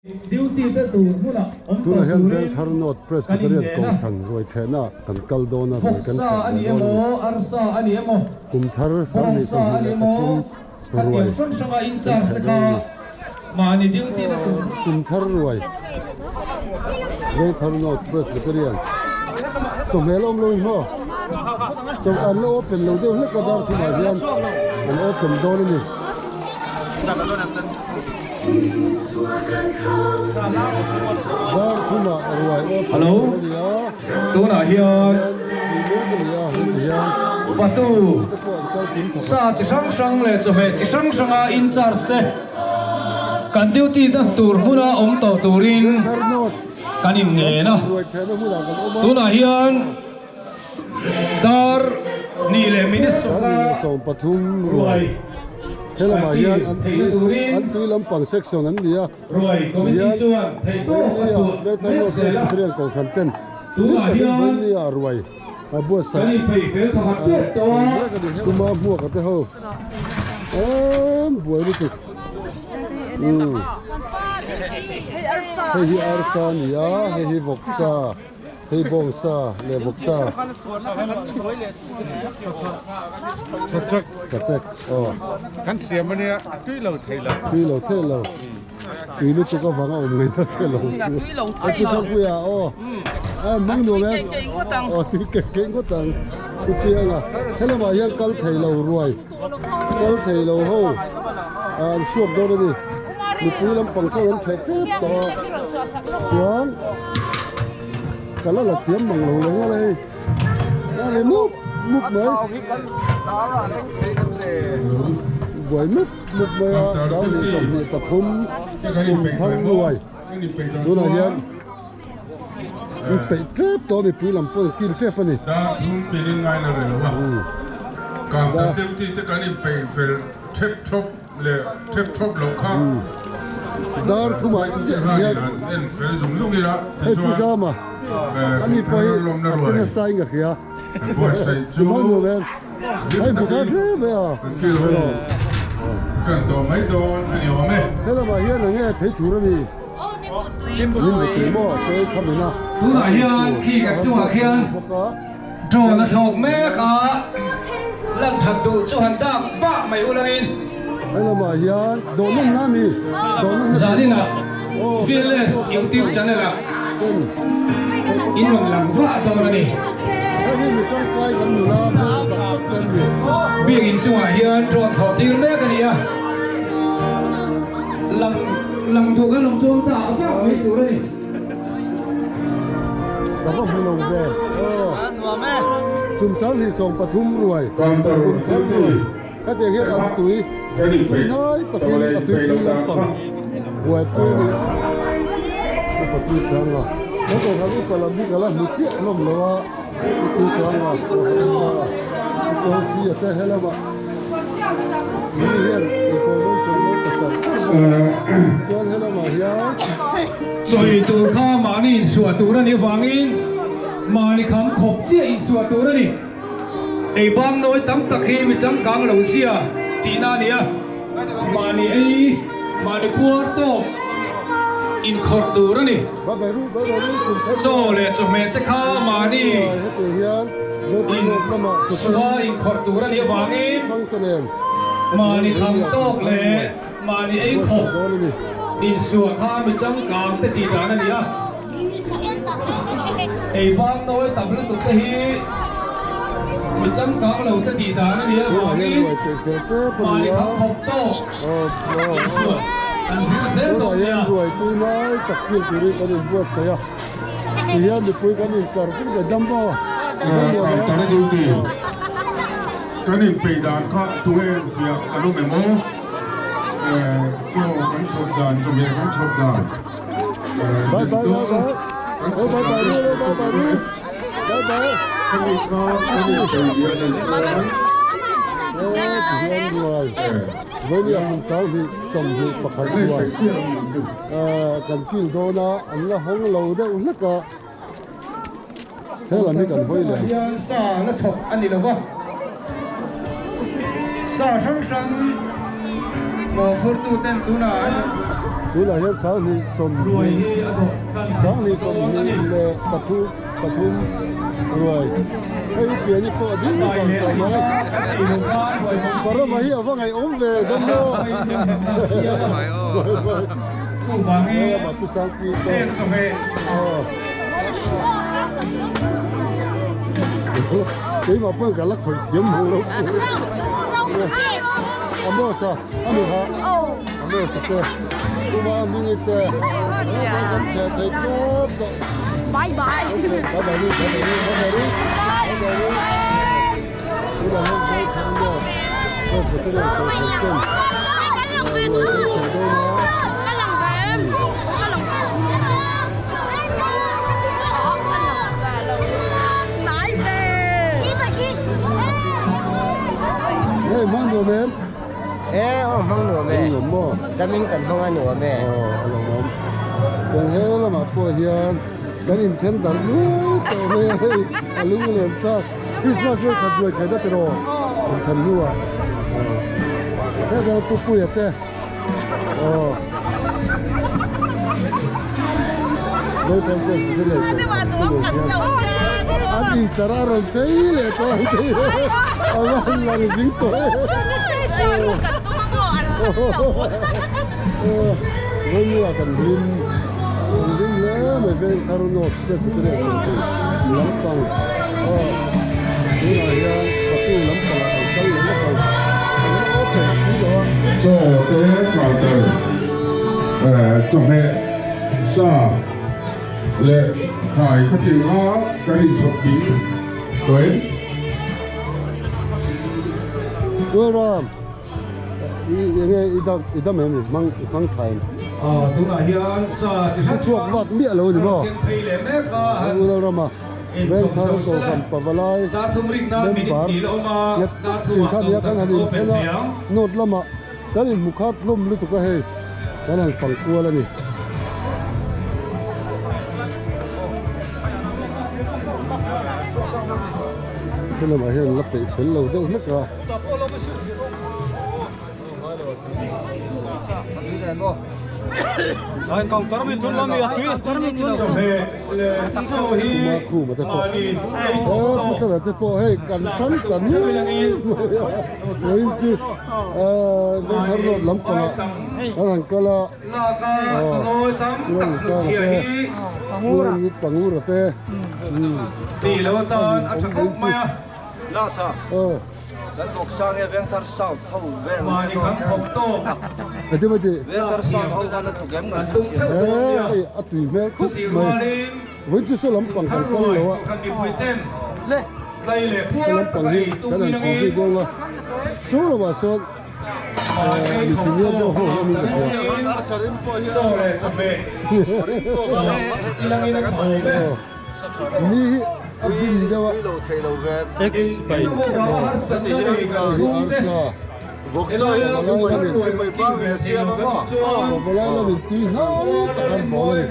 duty te tu muna tu na hian vel thar not press bakarian kong than roi thena kan kal dona roi kan sa ani emo arsa ani emo kum thar sa ni sa ani emo khatim son sanga in charge ka mani duty te tu kum thar roi vel thar not press bakarian so melom lo mo so an lo open lo de hle ka dar thu ma hian an open don ni hello tu na hian fatu sa chi sang le chome chi sang a in charge te kan duty ta tur huna om to turin kanin nge na tu na hian dar ni le minister so pathum ruai hela ma hian an tui lampang section an nia roi committee chuan thei ko chu be thamo secretarial ko khanten tu na hian ni arwai a bu sa ni pei fel thak te to kuma mu ka te ho buai ni tu hei arsa nia hei voksa hei bongsa le voksa chak kan siam ania tui lo theila tui lo tui lu tu ka wanga ngai ta thelo tui lo ai tu sang kuya mang no me tui ke ko tang tu pia la hela ma yang kal theilo ruai kal theilo ho an suop do ni ni pui lam pang sa lam the to chuan kala la thiam mang lo le le muk mai buổi múc bây giờ giáo lý tổng hợp tập huấn cùng thăng ruồi đó là hiện bị trép đó bị bùi làm bông kim trép này đã thun bị lên ngay là rồi đúng không càng càng tiêu thì sẽ cái này bị phải trép chop lâu khác đó thu mày hiện nên phải dùng gì đó hay cứ sao mà anh đi quay trên cái sai ngược kia chúng nó nhiều bên hay một cái thế bây giờ cần đồ mấy đồ anh hiểu không ấy thế là mà hiện là nghe thấy chủ đó đi nhưng mà tiền bỏ chơi không được nào tu na hian khi ka chuwa khian tro na thok me ka lam that tu chu han dak fa mai ulangin hay là mà hiện đồ nông nam đi đồ nông zalina fearless youtube channel la in long lang fa to na ni biên in chuwa hian tro tho tir me ka nia lam thu ka long chom ta fa mai tu ra ni có không lồng về chùm sáng thì sòng pathum ruồi còn tàu thép ruồi các tiền hết ăn túi nói tập trung ở túi túi làm bằng ruồi túi đi có túi sáng à nó còn có lúc còn làm biết là một chiếc lồng nó túi sáng à có gì ở đây hay là mà hiện information nó tập cho hay là mà hiện rồi tu kha mani suwa tu ra ni wangin mani kham khop chia in suwa tu ra ni ei bang noi tam tak hi mi chang kang lo sia tina nia mani ei mani quarto in khot tu ra ni so le cho me te kha mani in suwa in khot tu ra ni wangin mani kham tok le mani ei khop in suwa kha mi chang kang te ti da na nia ei bang noi tam lu tu te hi mi chang kang lo te ti da na nia wangin mani kham khop to in suwa an si se to nia ruồi tôi nói tập trung từ đây có đến vượt sấy à thì hiện được cuối cái này cả cũng phải đâm vào tao đã điều gì cái này bị đàn khác tụi em việc anh lúc mình cho cái chốt đàn cho mình cái chốt đàn bye bye bye bye bye bye bye đi bye bye đi bye bye cái này có cái này bị đàn rồi với những hàng sáu thì trồng thì bậc hải rồi cần kêu đồ na anh là hông lâu đó uống nước cả thế là mới cần vui liền sa nó chọc anh đi đâu không sa sang sang một phút tu tên tu nào ดูแลเฮ็ดสาวนี่สม รวยอดกัน สาวนี่สมนี่เลยปทุมรวยไอ้เปียนี่ก็ดี ไป ฟัง เนี่ย ต่อมา อีกหนึ่งบ้านรวย ปรมาเฮียว่าไงอมเวดมโน ผู้บางเงี้ย มาผู้สาวปีโต เต้นสมัย cái mà bữa cả lắc khỏi chiếm hàng lắm anh mua sao anh mua hả anh mua sao thế tôi mà mình ít thế sẽ thấy tốt bye bye bye bye đi tôi là hôm nay thằng đó tôi phải tới đây tôi phải tới cái lòng về nữa cái lòng về nãy về hey mang đồ mềm mang nửa về ngủ mò ta mình cần không ăn nửa về lòng mồm chẳng hết là mà cô hiền cái nhìn chân tận núi tàu mê lũ liền ta Christmas rồi thật vui chơi đất rồi chân núi thế giờ pui à thế đây thằng cô cái này anh đi tara rồi thấy lệ to thấy anh là dính tối với như là cần linh nhớ mấy bên Caronot cái này lắm tầng thế này có tiêu lắm tầng cái lắm tầng nó có thể đó cho tới vào từ trong hệ sa lệ phải khắc tiền hóa cái đi chụp kín tới rồi 이다 매미 망 타임 tôi là hiện sa chỉ chuột vặt miệng rồi đúng không thầy lẽ mẹ cả Ularama ven tharo ko kam pavalai đã thum ring na nem minit bar ni lo ma net đã thu chin khan ya kan hanin thena not lama kanin mukhat lum lu tu ka he kanan phang kuala ni kena ma hian lap te fel lo deuh hlek a Anh còn tao mình tuân lo mi tuy tao mình tuân trong hệ cho hi ma khu ma te po tu kana te po he kan san kan ni oi chu ven tharo lam pa kanan kala la ka choi tam tak chia hi Pangura pangura te ti lo tan a thak maya Lo sa Ờ, Dan bok sang e veng tar sao thau ve ma ni kham khom to ati mati. Veng tar sao thau kan tu gem kan tung chau to Eh, ati mel tu khúc ti mày. walin Với chú số lắm bằng kham thằng con lo kan di pui tem Le lai le pu cái lắm bằng gì, cái lần số gì đâu lo. Số là mà số. Đi xin nhớ đâu hồ mình được. cho le chabe ilang ina chau be Ni abin đâu ạ. lo thei lo ve Inu mo ga har san na ni ga rum te Arsa. Voksa ya simai pa ni sia ma ma Và lại là mình tuy nói ta ăn bỏ lên.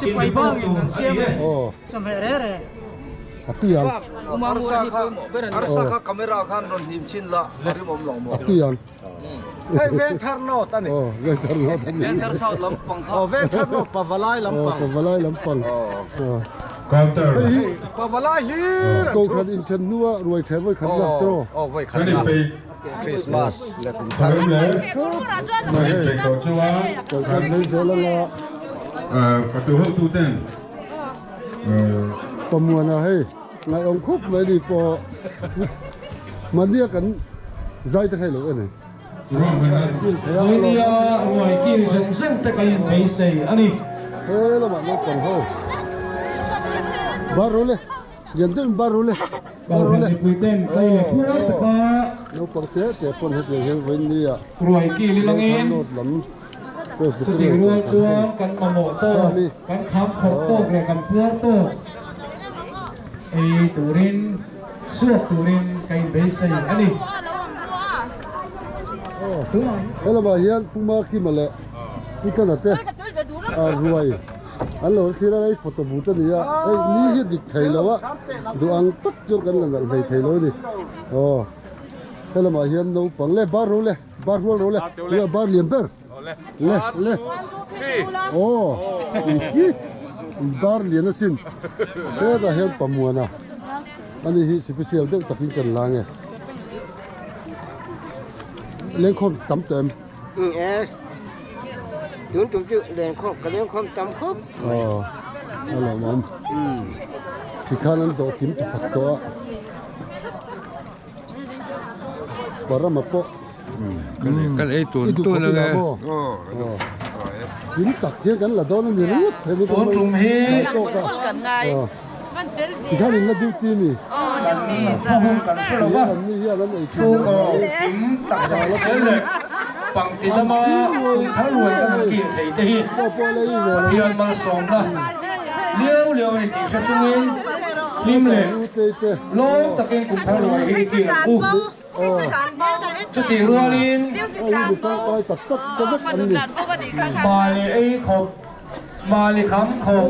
Sipay bangin ng siyempre. Ờ, Sa merere. ati yan. Arsa ka camera khan ron nim chin la ari mom long mo Ati yan. Hey veng tar no tani Ờ, gây thằng nó thằng veng này. tar sao lam pang kha veng tar no pavalai lam Ờ, còn vào lại lắm bằng. Ờ. counter pavalai hi Câu khăn in chân nua rồi thế với khăn giặc cho. vậy cái này bị Christmas le kum thằng lẽ Ra mà cái bị tổ chức Câu khăn lên sẽ là phải tu hậu tu tên mùa nào hay ngày ông khúc lấy đi po mà nia cần dây tới hay lỗi này đúng không Với đi ngoài kia sống rất tất cả những cái gì anh đi thế là bạn nó còn hô ba rô lên nhận tên ba rô lên ba bảo rô hành lên dịch vụ tên đây là phú tất cả nó bằng thế thì con hết rồi hiện với nia ngoài kia đi lang in nốt lắm rồiสุติรวมช่วงกันมาโมโต้กันขับขบโต๊กเลยกันเพื่อโต๊กไอตูรินสวกตูรินไก่เบสใส่อันนี้ตัวไหน thế là bà hiện puma kim mà lệ cái cái là thế à rồi anh lỗi khi ra đây photo bút này à ấy ní cái địch thầy lâu á đồ ăn tất cho cái là thầy thầy lỗi đi thế là bà hiện nấu bằng lệ ba rô lên bây giờ ba liền bер leโอ้บาร์เลียนสินเอ๊ะแต่เห็นประมวลนะอันนี้ฮิสเปเชียลเด็กตะกินกันล้างไงเลี้ยงคนตำเต็มจุนจุ่มจุเลี้ยงครบก็เลี้ยงครบจำครบอ๋ออะไรมันที่ข้านั้นโดกินจะขัดตัวบาร์มาโปกันไอ้ตัวนึงไงกินตักเที่ยกันละโดนนี่รู้เท่านี้ก็ไม่โตกันที่ข้านี่น่าดูตีนี่พ่อห้องกันใช่หรือเปล่า นี่ยันนั่นไอ้ ชูก็กินตักใส่เส้นเลยปังติดมาถ้ารวยก็กินใส่ที่เทียนมาส่งนะเลี้ยวในที่ชัดจุงลิมเลยโลกตะเกียงกุ่มทั้งรวยที่ที่ละกูจะตีรัวลินมาเลยไอ้ขบมาเลยคำขบ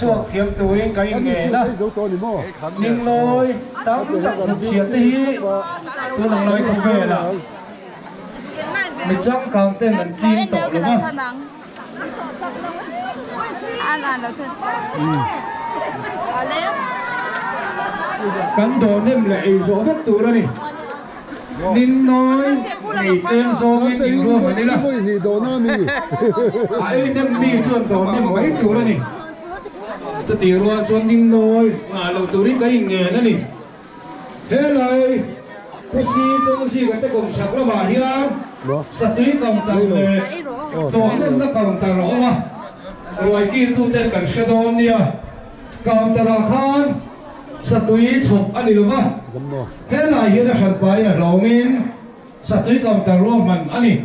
ช่วงเทียมตัวเองก็ยังไงนะนิ่งลอยตั้งตักหนุเฉียดที่ตัวหนังลอยของเวล่ะไม่จ้องกลางเต้นเหมือนจีนต่อหรือเปล่ากันโดนเนี่ยเลยไอ้โซ่ฟัดตัวนี่นินน้อยในเต้นโซ่ไม่ติดรวมเหมือนนี่ละไอ้เนี่ยมีชวนตัวเนี่ยไม่ตัวนี่จะตีรัวชวนนินน้อยงานเราตัวนี้ก็ยังไงนั่นนี่เฮ้ยเลยก็ซีตัวซีก็จะกลมสักระบาดที่ร้านสติกำตังเลยตัวนั้นจะกำตังหรอวะรวยกินตู้เต้นกันเชดอนเนี่ยกำตังราคาสตุยฉกอันนี้หรือวะแค่ไหนเห็นสัตว์ไปนะเรามินสตุยกำตังรวมมันอันนี้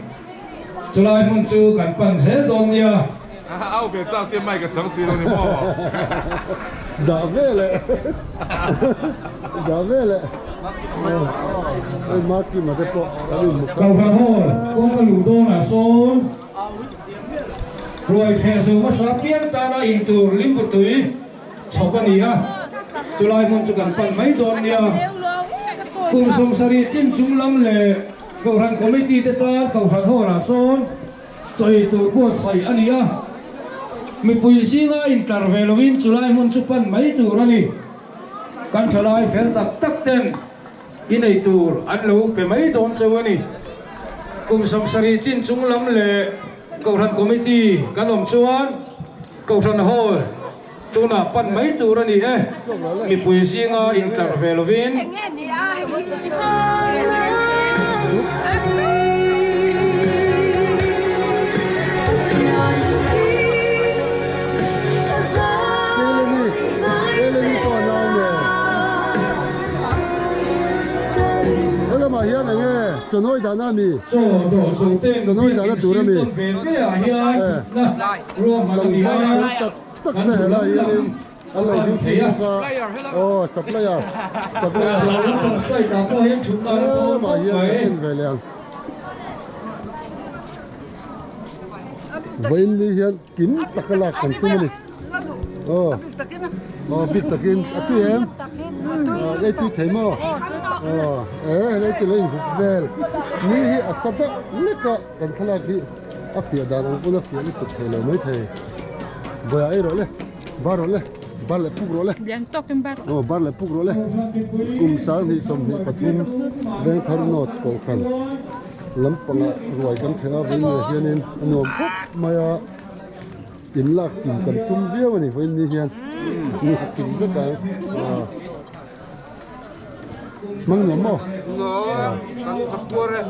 จุฬามันจูกันปั่นเสดอนเนี่ยเอาเปลี่ยนเจ้าเสียไม่กับจังสีตรงนี้พ่อด่าเว่เลยด่าเว่เลยไอ้มาร์กี้มาเด็กก็เกาพระโหดกุ้งกระหลูโดน่ะโซนรวยเทสูมาสักเกียนตาหน้าอินตูลิมปุตุยชอบกันนี่อ่ะจุฬามันจุกันปั่นไม่โดนเนี่ยกุ้งสมสรีจิ้มจุ่มล้ำเล่เกาทันคอมมิตี้เตต้าเกาพระโหดน่ะโซนจอยตัวบัวใส่อันนี้อ่ะมีปุยซีง่าอินเตอร์เวลวินจุฬามันจุปั่นไม่ตัวนี่กันจุฬาเฟลตักตักเต้นอินไอตูร์อันลูกเป็นไม่โดนเจ้านี่กุมสมสรีจินจุงลำเล่กองทันคอมมิตี้กันลมชวนกองทันโฮลตัวน่ะปั่นไม่ตูร์นี่มีปุยซีง่าอินเตอร์เวลวินมาเฮียนั่นไงจะน้อยด่านามีจะน้อยด่านาตัวนั้นมีรวมมาดีนะตักได้เหรอเฮียนี่อะไรดูที่ก็โอ้สับเลยอ่ะสับเลยใส่ตาก็เห็นชุดนั้นมาเฮียเป็นไปแล้ววันนี้เฮียกินตะกลักกันตัวนี้โอ้บิดตะกินตัวเอ็มไอ้ตัวเทมนี่จะเล่นหุบเวลนี่อัศดเล็กกันขนาดที่อัฟยาดานังกุลอัฟยานี่ตุกเทเลยไม่เทบ่อยไอ้รอเลยบาร์เลยบาร์เลยปุ๊กรอเลยยังตกกันบาร์บาร์เลยปุ๊กรอเลยกุมสารที่สมนี่ปฐุมเวงทารโนดกูขันลำปังรวยกันเถอะวันนี้เฮียนินนวมปุ๊บมากินลักกินกันตุ้มเวียวนี่วันนี้เฮียนี่กินก็ได้มังหนมกันทับปัวเลย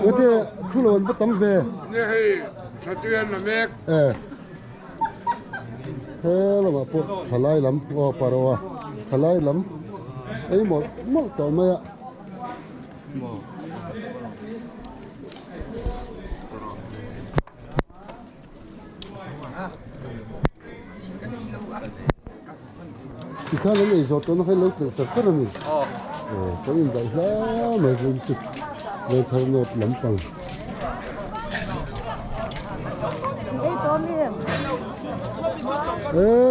วันที่ทุลวันวัดตั้มเวนี่ให้สะเทือนนะเมกเฮ้ยเราปุ๊บทลายลำว่าปารวะทลายลำไอ้หมดต่อมาที่ข้านั้นไอ้จอดตัวนั้นให้ลูกจัดการนี่ก็ยิ่งได้แล้วไม่รู้จุดเลยทำโน้ตลำปัง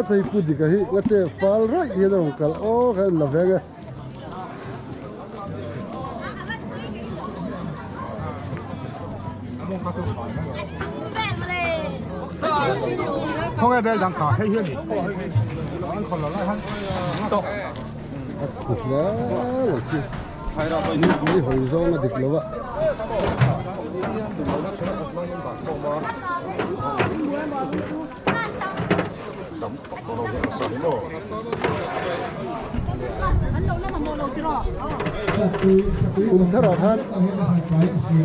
ที่พูดดีกันฮิว่าแต่ฟ้าร้ายยังต้องการโอ้แค่ละเวง không ai đây đang cả hay hơn khục đó là chi mấy hồi gió là địch lâu ạ cũng thở ra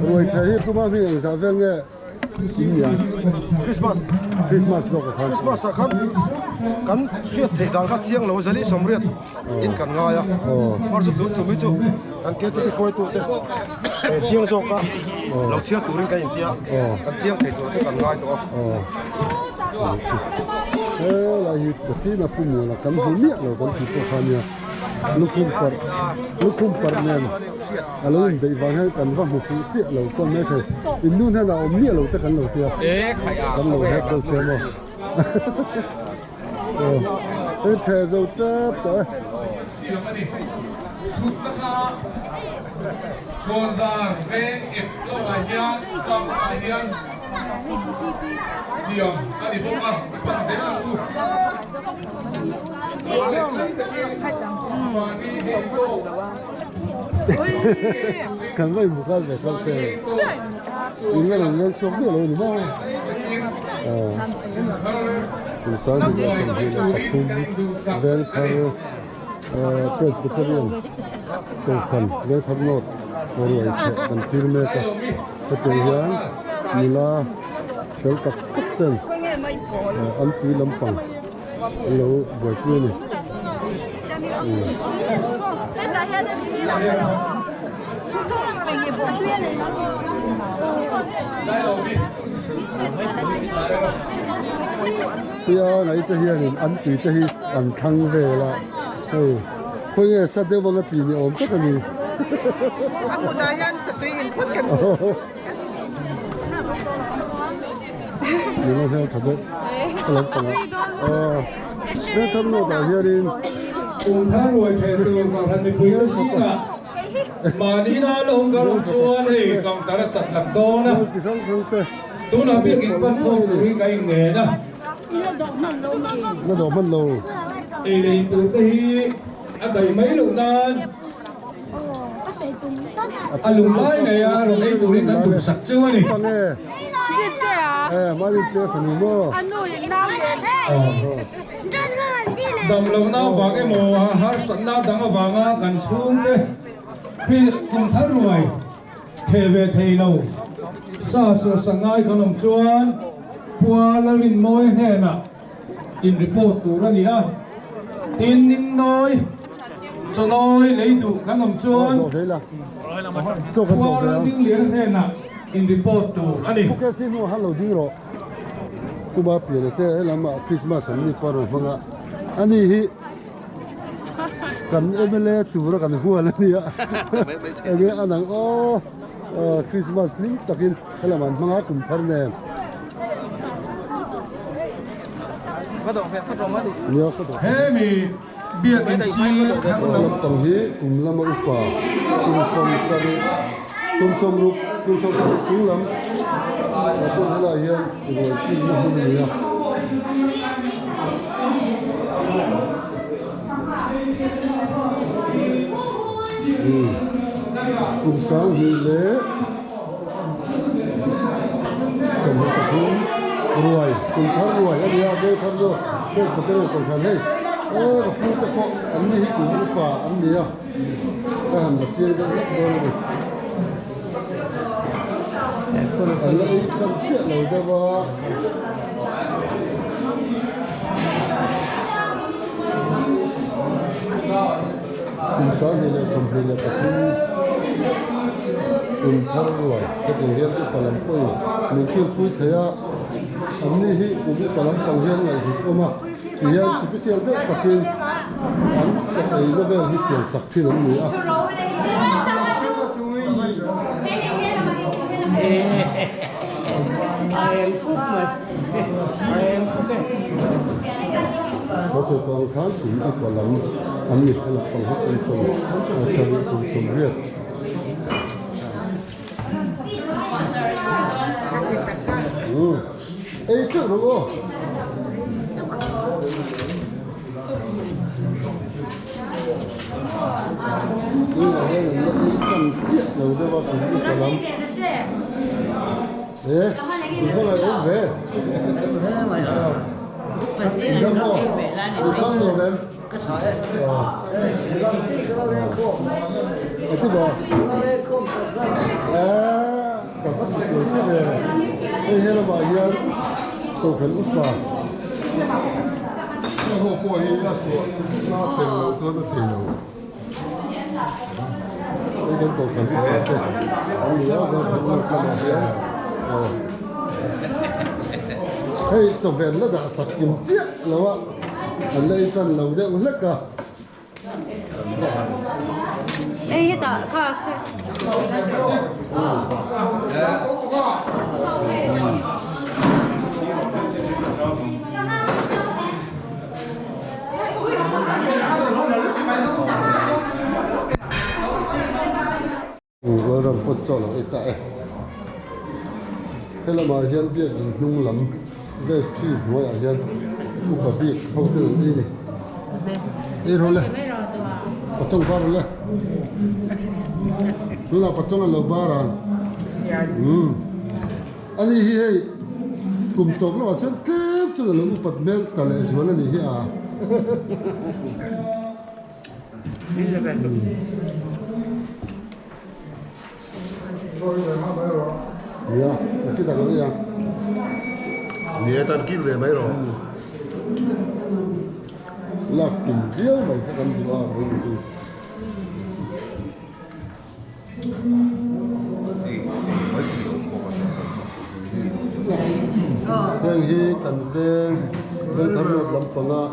rồi thấy cũng mà mình sao vậy nghe Christmas đó cái Christmas kan kan riết thầy đang phát chiang lâu giờ đi sống riết in cần ngay à mà chụp tụi mình chụp kan kia tụi coi tụi thế chiang rồi cả lâu chiang tụi mình cái gì tia kan chiang thầy tụi cần ngay tụi thế là hiện chỉ là cũng nhiều là kan hiểu miệng rồi kan chỉ có khăn nha lúc không phải nên alo bị vàng hay cần vàng một phụ chiếc lâu con mấy thầy in luôn thế nào miệng lâu tất cả lâu kia kan lâu hết đâu xem mà thế thầy dâu tráp tới Gonzar ve lo ahian kam ahian siam ani boka pan zela lu cần phải một cái về sau thế những cái này lên xuống biết rồi đúng không từ sáng thì là xong thì là tập trung về thằng Presbyterian tổ phần về thằng nốt rồi sẽ cần phim này cái trường hiến như là sẽ tập tất tên anh tí lâm bằng lâu buổi trưa này bây giờ này tới hiện anh tùy tới anh khăng về là bây giờ sát đều bằng cái tiền ổn tất cả gì anh muốn đại nhân sẽ tùy input cần nhưng mà theo thật đấy làm bằng cái thằng nó đã hiện cùng thang rồi chạy từ còn thành bị bùi xí cả mà đi na lông cả lông chuan thì còn ta đã chặt lạc to nè tôi nói biết in văn không từ cái nghề đó nó đổ mất lâu thì để từ cái anh đẩy mấy lượng nan anh lùng lái này à rồi đây tụi nó tụt sạch chưa này mà đi chơi phần mồ đầm lồng nào vào cái mồ hát sẵn nào đang vào ngã gần xuống cái khi cùng thắt rồi thề về thầy lâu xa sửa sang ngay con lòng chuan qua là linh môi hè nè in report tụ ra đi à tin ninh nói cho nói lấy tụ con lòng chuan qua là ninh liền hè nè in report tụ ra đi cái gì nó hello đi rồi cũng bảo biển thế làm mà Christmas anh đi vào rồi mà anh ấy cần MLA tụ ra cần hua lên đi à anh ấy anh đang Christmas ní takin làm mà mga cùng thân nè phát động hết nhớ phát động thế mi biết cái gì thằng làm tổng hi cùng làm mà upa cùng sông chúng lắm và tôi thấy là hiện rồi khi nó không nhiều cùng sáng thì lễ trong một tập huấn rồi cùng tháng rồi anh em với tháng rồi cái tập huấn còn khá hay tập huấn tập họ anh đi cùng với bà anh đi à cái hàng vật chia cái rất đôi này anh lấy con chuyện này cho bà cùng sáng thì là xong thì là tập huấn cùng tháng rồi cái tình hiện cái phần làm bơi mình kêu phui thế à anh đi hi cũng cái làm tăng hiện này thì ôm à thì hiện special đấy tập huấn anh sẽ thấy nó về cái sự sắc thì nó mới à có sự còn khá cũng cái phần làm anh đi là phần hết phần sống riết ấy trước rồi Tôi là hay là nó cần chiếc đầu cho vào cũng được lắm. Đấy, tôi không phải ốm về. Đúng không? Tôi không nhiều em. Ở cái bò. Cảm ơn sự đối chiếc về này. Đây là bà hiền. Tôi cần út bà. Hồ bò hiền là số. Nó tiền lâu, số nó tiền lâu. Đây là cổ phần của tôi. Anh nhớ ra thật là cả một cái. Hey, chồng bèn nó đã sạch kiếm chiếc lâu ạ. Anh đây phần lâu đấy uống lắc cả. Ê, hết rồi, thôi. Rồi làm phật cho nó ít tại. Hay là mà hiện biết nhung lắm. Cái street ngoài ở hiện cũng có biết không từ đi này. Đi rồi lên. Bắt trong vào lên. Tôi là bắt trong là ba rồi. Anh ấy hay cùng tộc nó sẽ tiếp cho là lúc bắt mel ta lại xuống anh ấy à. Dạ, cái đó là Nghĩa tan kim về mấy rồi. là kim riêu mày cái cần gì đó rồi gì. Heng hi cần heng heng tham gia làm panga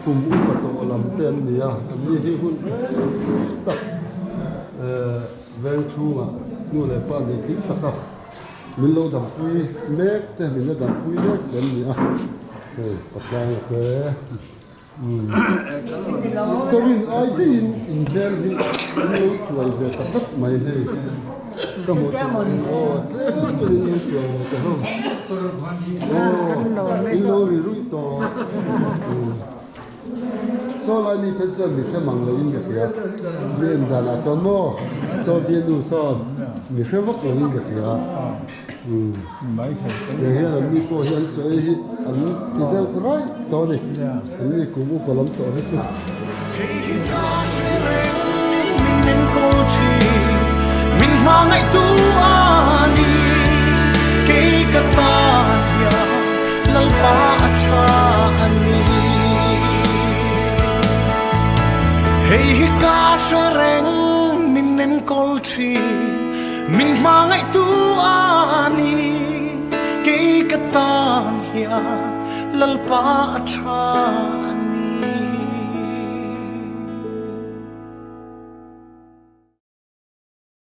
cùng u bắt đầu làm tiền gì à, anh hi hun tập ven chu à, nu lại pa đi tiếp tập mình lâu đam quy mét thế mình lâu đam quy mét đến gì à, rồi bắt đầu cái tôi nhìn ai thì in trên thì lâu chuối về tập mày thì có một thế cho nên lâu chuối về cái không in lâu thì rủi to so lại mi phải xem mi phải mang lại in cái gì nên là sao mà cho bien đủ sao mi phải vắt lại in cái gìอย่างเงี้ยเรามีตัวเห็นใจอันนี้ที่เดียวก็ไรตัวนี้อันนี้กูมุกลำตัวให้สุด Mình mang ngày tu ani cái katan ya lalpa acha ani hey ka shareng min nen kolchi mình mang ngày tu ani cái katan ya lalpa acha